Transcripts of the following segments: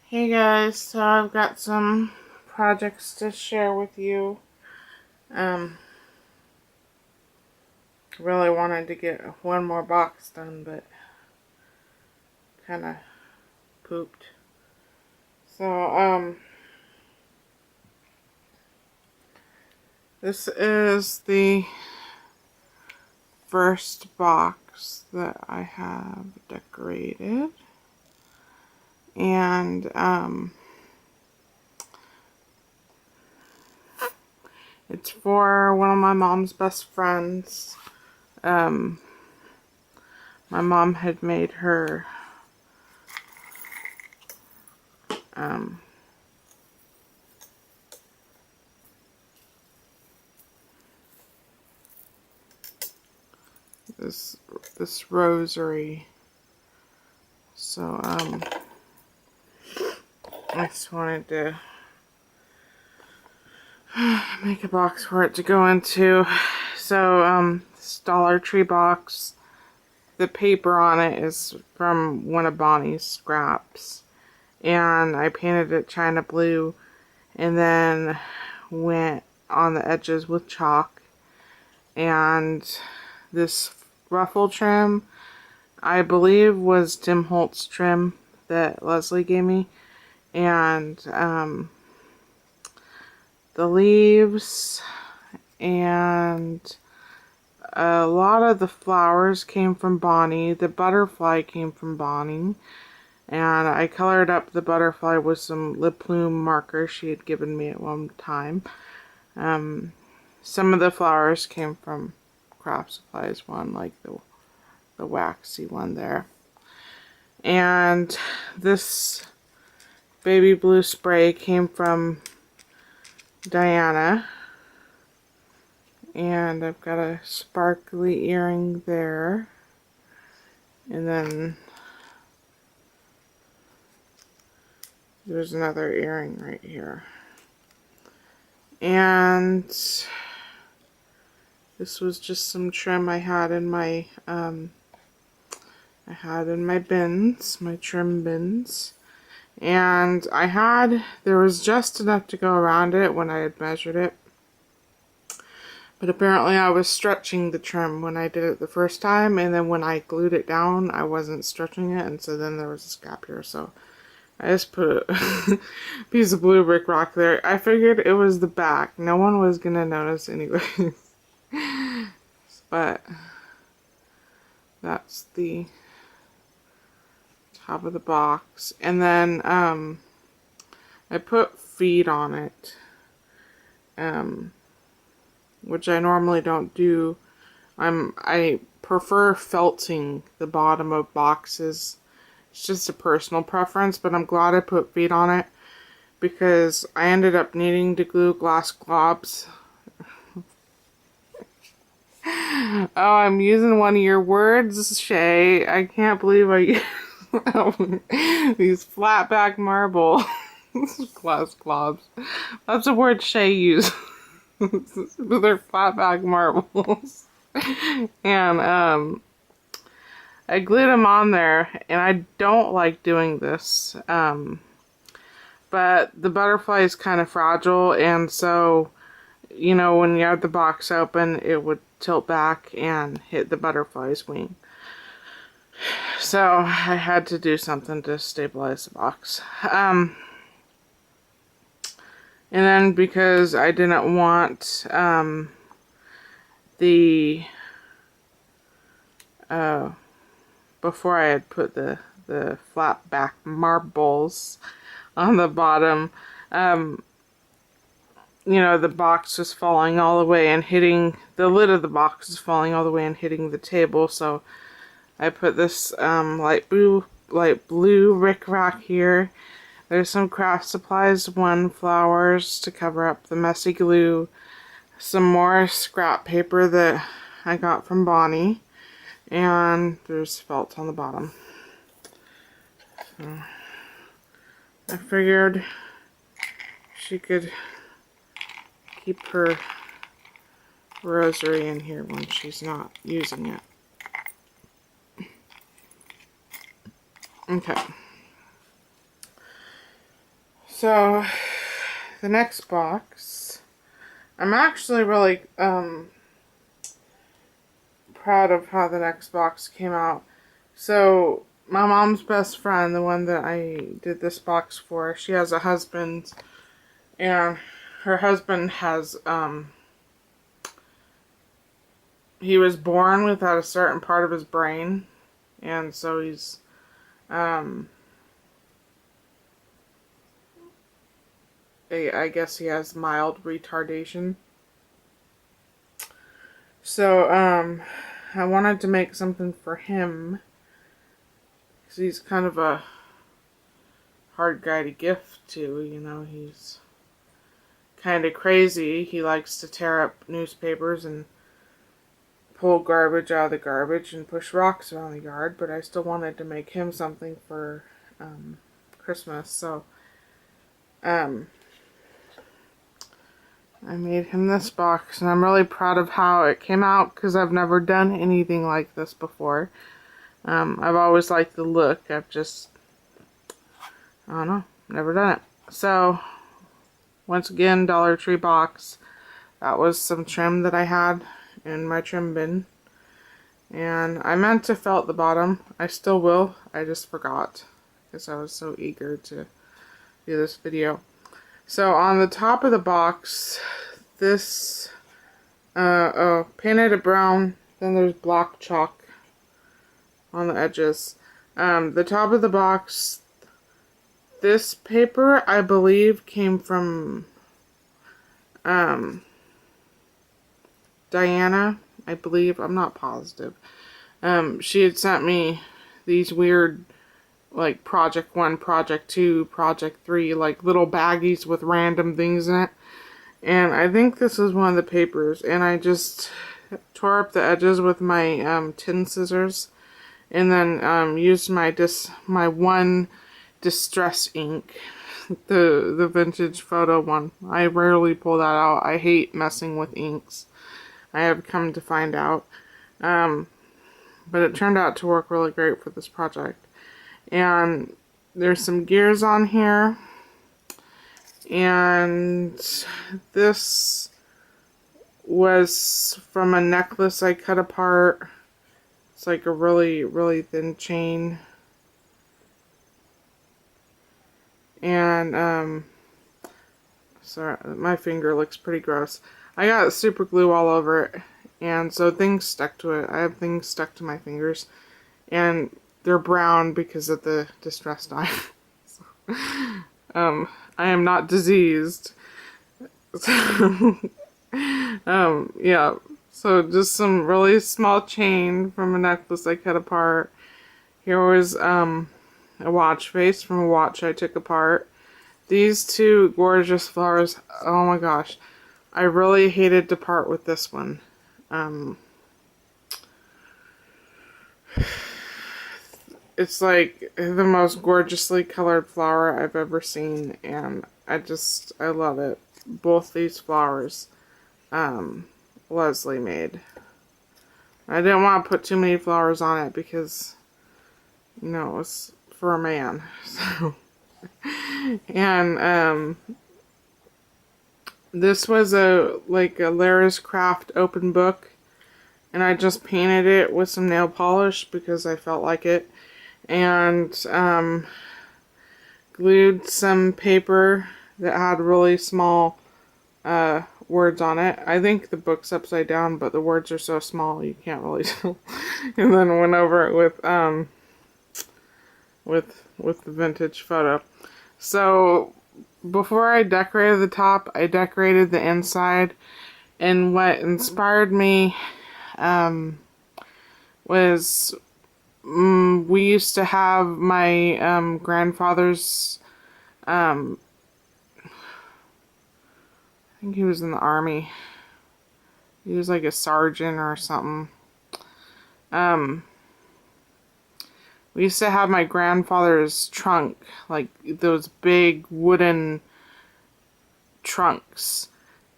Hey guys, so I've got some projects to share with you. Really wanted to get one more box done, but kind of pooped. So, this is the first box that I have decorated. And, it's for one of my mom's best friends. My mom had made her, this rosary. So, I just wanted to make a box for it to go into. So, this Dollar Tree box, the paper on it is from one of Bonnie's scraps. And I painted it China blue and then went on the edges with chalk. And this ruffle trim, I believe, was Tim Holtz trim that Leslie gave me. And the leaves and a lot of the flowers came from Bonnie. The butterfly came from Bonnie. And I colored up the butterfly with some lip plume marker she had given me at one time. Some of the flowers came from Craft Supplies one, like the waxy one there. And this baby blue spray came from Diana. And I've got a sparkly earring there. And then there's another earring right here. And this was just some trim I had in my bins, my trim bins. And there was just enough to go around it when I had measured it. But apparently I was stretching the trim when I did it the first time, and then when I glued it down, I wasn't stretching it, and so then there was a gap here, so I just put a piece of blue brick rock there. I figured it was the back. No one was gonna notice anyways. But that's the top of the box. And then I put feet on it. Which I normally don't do. I prefer felting the bottom of boxes. It's just a personal preference, but I'm glad I put feet on it because I ended up needing to glue glass globs. Oh, I'm using one of your words, Shay. I can't believe I used these flat back marble glass globs. That's a word Shay used. They're flat back marbles. And I glued them on there, and I don't like doing this. But the butterfly is kind of fragile, and so, you know, when you have the box open, it would tilt back and hit the butterfly's wing. So I had to do something to stabilize the box. And then because I didn't want before I had put the flat back marbles on the bottom, you know, the box was falling all the way and hitting, the lid of the box is falling all the way and hitting the table, so I put this light blue rickrack here. There's some Craft Supplies one flowers to cover up the messy glue, some more scrap paper that I got from Bonnie, and there's felt on the bottom. So I figured she could keep her rosary in here when she's not using it. Okay. So, the next box, I'm actually really proud of how the next box came out. So, my mom's best friend, the one that I did this box for, she has a husband, and her husband has, he was born without a certain part of his brain, and so he's, I guess he has mild retardation. So, I wanted to make something for him, because he's kind of a hard guy to gift to, you know, he's kind of crazy. He likes to tear up newspapers and pull garbage out of the garbage and push rocks around the yard, but I still wanted to make him something for Christmas, so I made him this box, and I'm really proud of how it came out because I've never done anything like this before. I've always liked the look. I've just, I don't know, never done it. So, once again, Dollar Tree box. That was some trim that I had in my trim bin. And I meant to felt the bottom. I still will. I just forgot because I was so eager to do this video. So on the top of the box, this, painted it brown, then there's black chalk on the edges. The top of the box, this paper, I believe, came from, Diana, I believe, I'm not positive. She had sent me these weird, like, Project 1, Project 2, Project 3, like, little baggies with random things in it. And I think this is one of the papers, and I just tore up the edges with my, tin scissors, and then, used my one distress ink, the vintage photo one. I rarely pull that out. I hate messing with inks, I have come to find out. But it turned out to work really great for this project. And there's some gears on here. And this was from a necklace I cut apart. It's like a really, really thin chain. And, sorry, my finger looks pretty gross. I got super glue all over it, and so things stuck to it. I have things stuck to my fingers, and they're brown because of the distress dye. So, I am not diseased. So, yeah. So just some really small chain from a necklace I cut apart. Here was a watch face from a watch I took apart. These two gorgeous flowers. Oh my gosh. I really hated to part with this one. It's like the most gorgeously colored flower I've ever seen, and I love it. Both these flowers, Leslie made. I didn't want to put too many flowers on it because, you know, it was for a man. So, and, this was a Lara's Craft open book, and I just painted it with some nail polish because I felt like it, and glued some paper that had really small words on it. I think the book's upside down, but the words are so small you can't really tell. And then went over it with the vintage photo. So before I decorated the top, I decorated the inside, and what inspired me was we used to have my grandfather's, I think he was in the army. He was like a sergeant or something. We used to have my grandfather's trunk, like those big wooden trunks.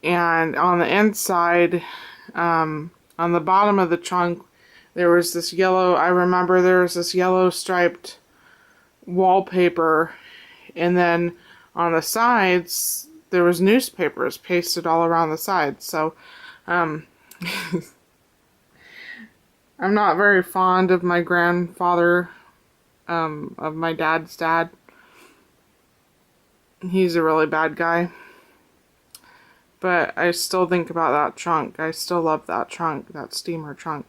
And on the inside, on the bottom of the trunk, there was this I remember there was this yellow striped wallpaper. And then on the sides, there was newspapers pasted all around the sides. So, I'm not very fond of my grandfather, of my dad's dad. He's a really bad guy. But I still think about that trunk. I still love that trunk, that steamer trunk.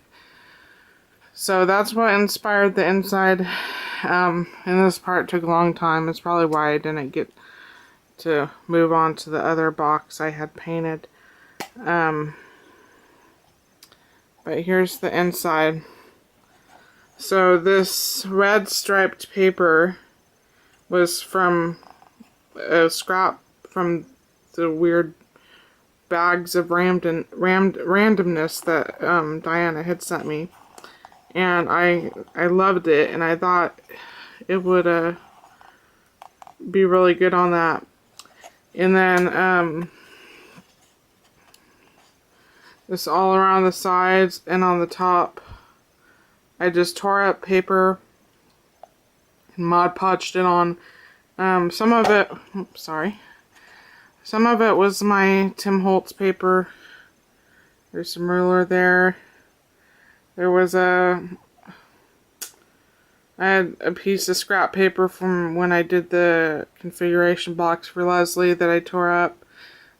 So that's what inspired the inside. And this part took a long time. It's probably why I didn't get to move on to the other box I had painted. But here's the inside. So this red striped paper was from a scrap from the weird bags of randomness that Diana had sent me. And I loved it, and I thought it would be really good on that. And then this all around the sides and on the top, I just tore up paper and Mod Podged it on. Some of it, oops, sorry. Some of it was my Tim Holtz paper. There's some ruler there. There was I had a piece of scrap paper from when I did the configuration box for Leslie that I tore up.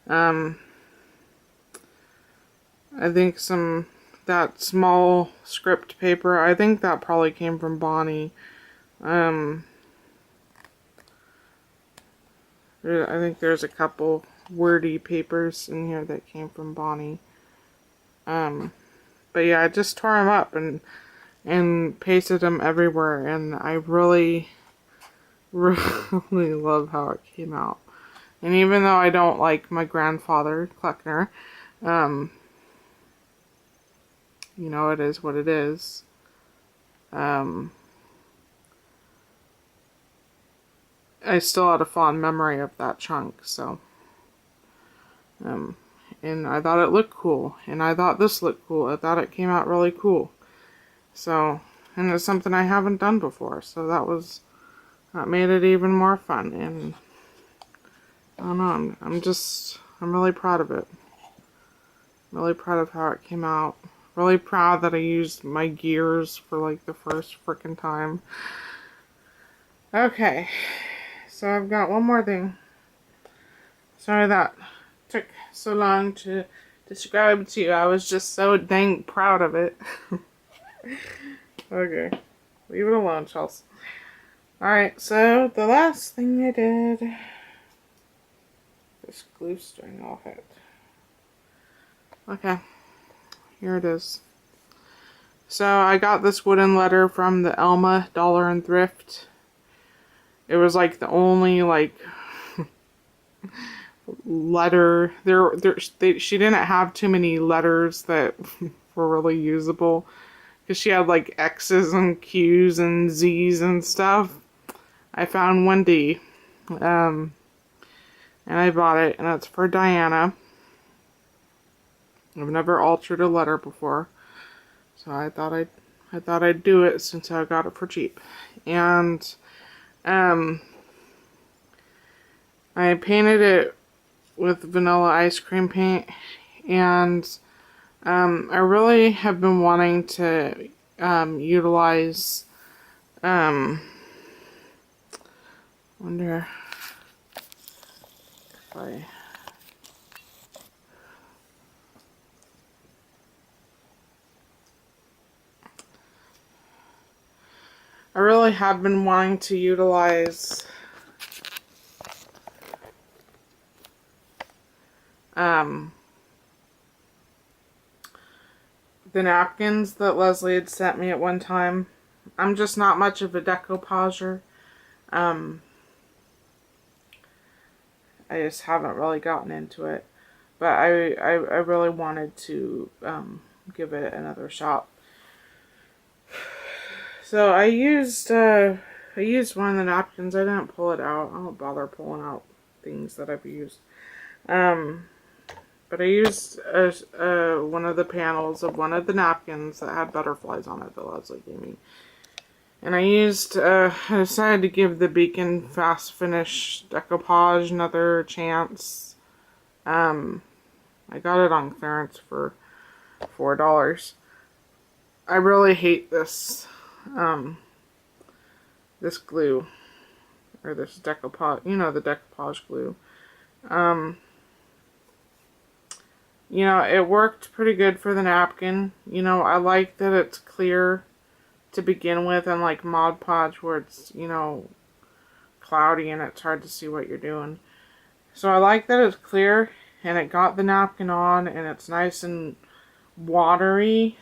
I think that small script paper, I think that probably came from Bonnie. I think there's a couple wordy papers in here that came from Bonnie. But yeah, I just tore them up and pasted them everywhere, and I really, really love how it came out. And even though I don't like my grandfather, Kleckner, you know, it is what it is. I still had a fond memory of that chunk, so. And I thought it looked cool, and I thought this looked cool. I thought it came out really cool. So, and it's something I haven't done before, so that made it even more fun. And I don't know, I'm really proud of it. Really proud of how it came out. Really proud that I used my gears for like the first frickin' time. Okay, so I've got one more thing. Sorry that took so long to describe to you. I was just so dang proud of it. Okay, leave it alone, Chelsea. Alright, so the last thing I did, this glue string off it. Okay, here it is. So I got this wooden letter from the Elma Dollar and Thrift. It was like the only like letter she didn't have too many letters that were really usable, because she had like X's and Q's and Z's and stuff. I found one D, and I bought it, and it's for Diana. I've never altered a letter before, so I thought I'd do it since I got it for cheap. And I painted it with vanilla ice cream paint, and I really have been wanting to utilize wonder if I really have been wanting to utilize the napkins that Leslie had sent me at one time. I'm just not much of a decoupager. I just haven't really gotten into it. But I really wanted to give it another shot. So I used one of the napkins. I didn't pull it out. I don't bother pulling out things that I've used. But I used one of the panels of one of the napkins that had butterflies on it that Leslie gave me. And I decided to give the Beacon Fast Finish Decoupage another chance. I got it on clearance for $4. I really hate this, this glue, or this decoupage, you know, the decoupage glue. You know, it worked pretty good for the napkin. You know, I like that it's clear to begin with, unlike Mod Podge where it's, you know, cloudy and it's hard to see what you're doing. So I like that it's clear and it got the napkin on and it's nice and watery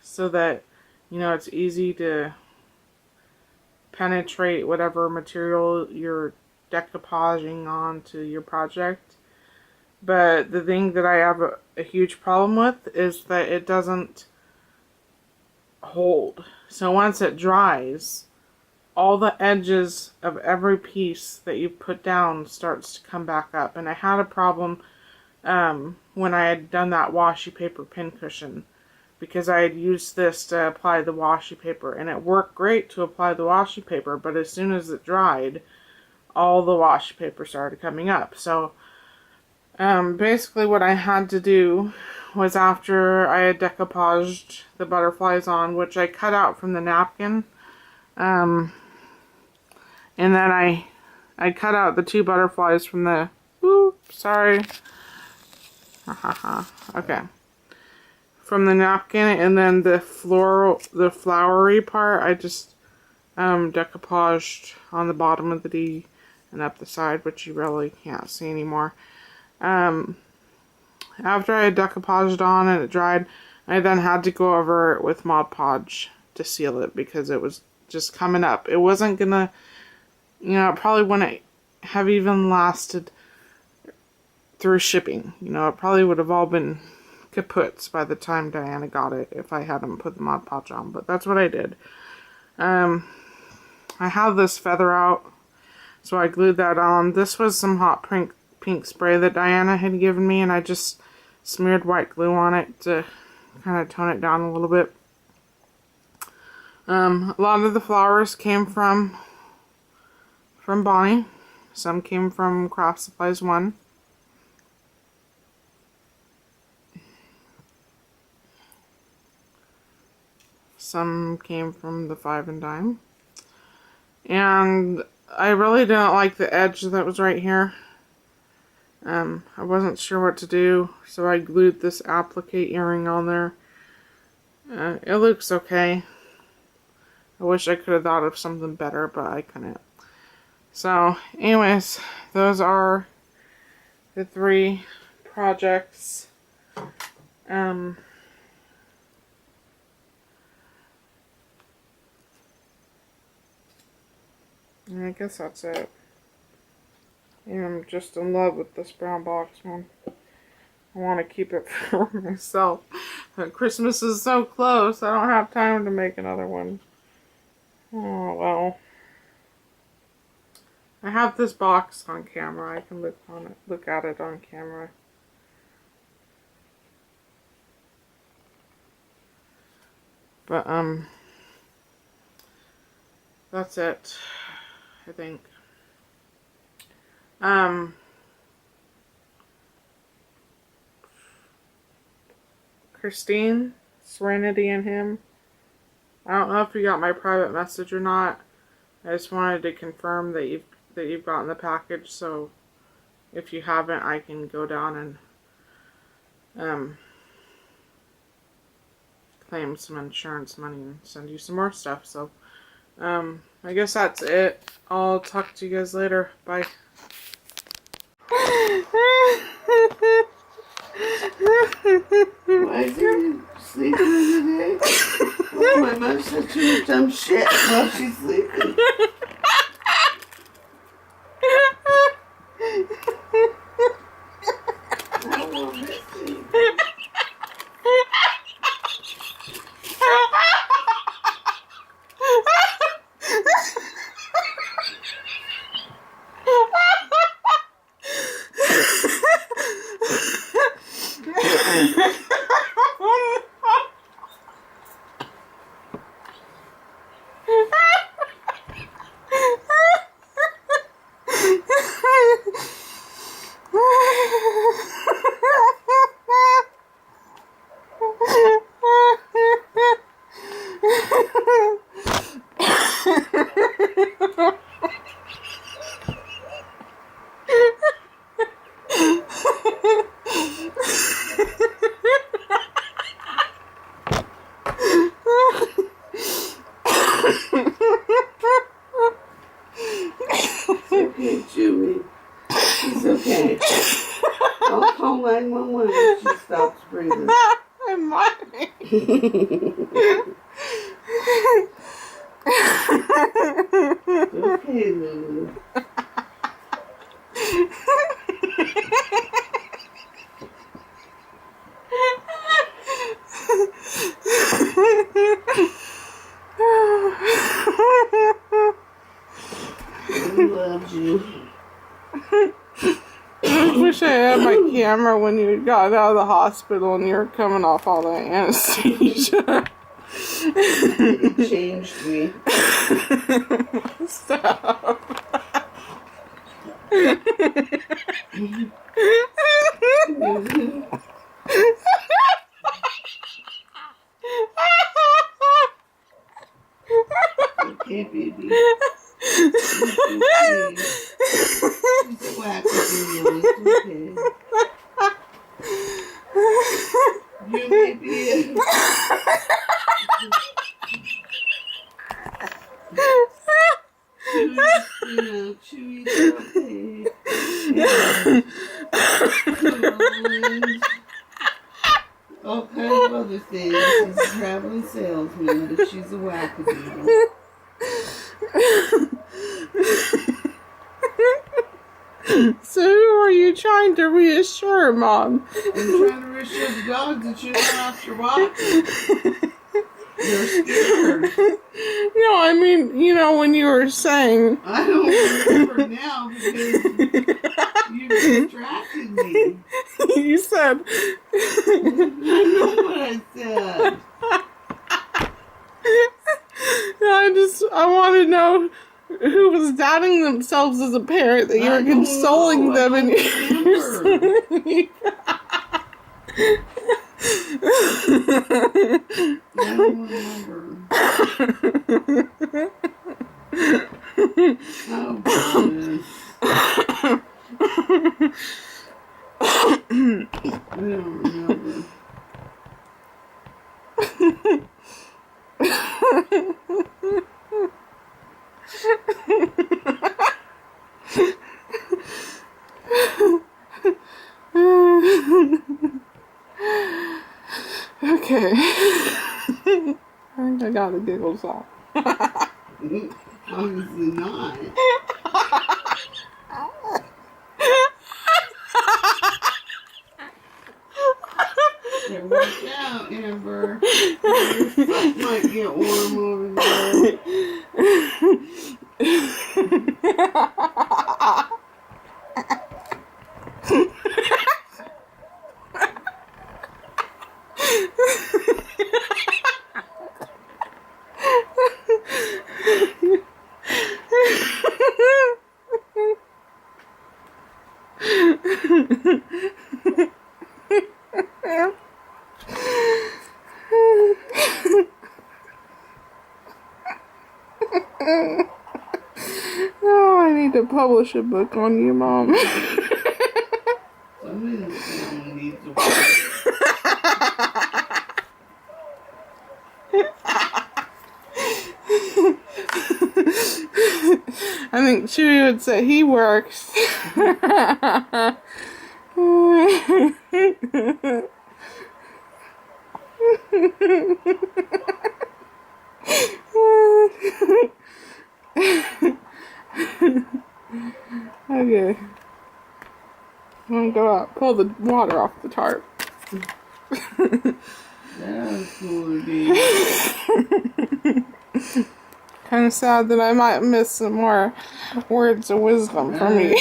so that, you know, it's easy to penetrate whatever material you're decoupaging onto your project. But the thing that I have a huge problem with is that it doesn't hold. So once it dries, all the edges of every piece that you put down starts to come back up. And I had a problem when I had done that washi paper pincushion, because I had used this to apply the washi paper, and it worked great to apply the washi paper, but as soon as it dried, all the washi paper started coming up. So basically what I had to do was, after I had decoupaged the butterflies on, which I cut out from the napkin, and then I cut out the 2 butterflies from the, sorry, okay, from the napkin, and then the flowery part, I just decoupaged on the bottom of the D and up the side, which you really can't see anymore. After I had decoupaged on and it dried, I then had to go over it with Mod Podge to seal it, because it was just coming up. It wasn't gonna, you know, it probably wouldn't have even lasted through shipping. You know, it probably would have all been kaputs by the time Diana got it if I hadn't put the Mod Podge on, but that's what I did. I have this feather out, so I glued that on. This was some hot pink spray that Diana had given me, and I just smeared white glue on it to kind of tone it down a little bit. A lot of the flowers came from Bonnie. Some came from Craft Supplies 1. Some came from the 5 and Dime. And I really didn't like the edge that was right here. I wasn't sure what to do, so I glued this applique earring on there. It looks okay. I wish I could have thought of something better, but I couldn't. So, anyways, those are the 3 projects. And I guess that's it. And I'm just in love with this brown box one. I want to keep it for myself. Christmas is so close, I don't have time to make another one. Oh, well. I have this box on camera. I can look at it on camera. But, that's it, I think. Christine, Serenity, and him. I don't know if you got my private message or not. I just wanted to confirm that you've gotten the package, so if you haven't, I can go down and claim some insurance money and send you some more stuff. So I guess that's it. I'll talk to you guys later. Bye. Why is you sleeping today? Oh, my mom said she was dumb shit while she's sleeping. I won't miss you. okay, Chewy. It's okay. I'll call 911 if she stops breathing. I'm laughing. Okay, Lulu. Lulu loves you. I wish I had my camera when you got out of the hospital and you were coming off all that anesthesia. It changed me. Stop. Okay, baby. It's okay. She's wackadoo. It's okay. You may be Chewy's okay. And all kinds of other things. She's a traveling salesman, but she's a wackadoo. So who are you trying to reassure, Mom? I'm trying to reassure the dogs that you're not after walking. They're scared. No, I mean, you know, when you were saying... I don't remember now because you distracted me. You said... I know what I said. I want to know who was doubting themselves as a parent that you were consoling them and I don't remember. Oh, goodness. I don't remember. Okay. I think I got the giggles off. Obviously not. Yeah, watch out, Amber. Your foot might get warm over there. Oh, I need to publish a book on you, Mom. Somebody in the family needs to work. I think Chewy would say he works. Okay. I'm gonna go out, pull the water off the tarp. That's cool, dude. Kind of sad that I might miss some more words of wisdom from you.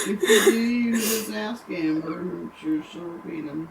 If you do, you just ask Amber. I'm sure she'll repeat them.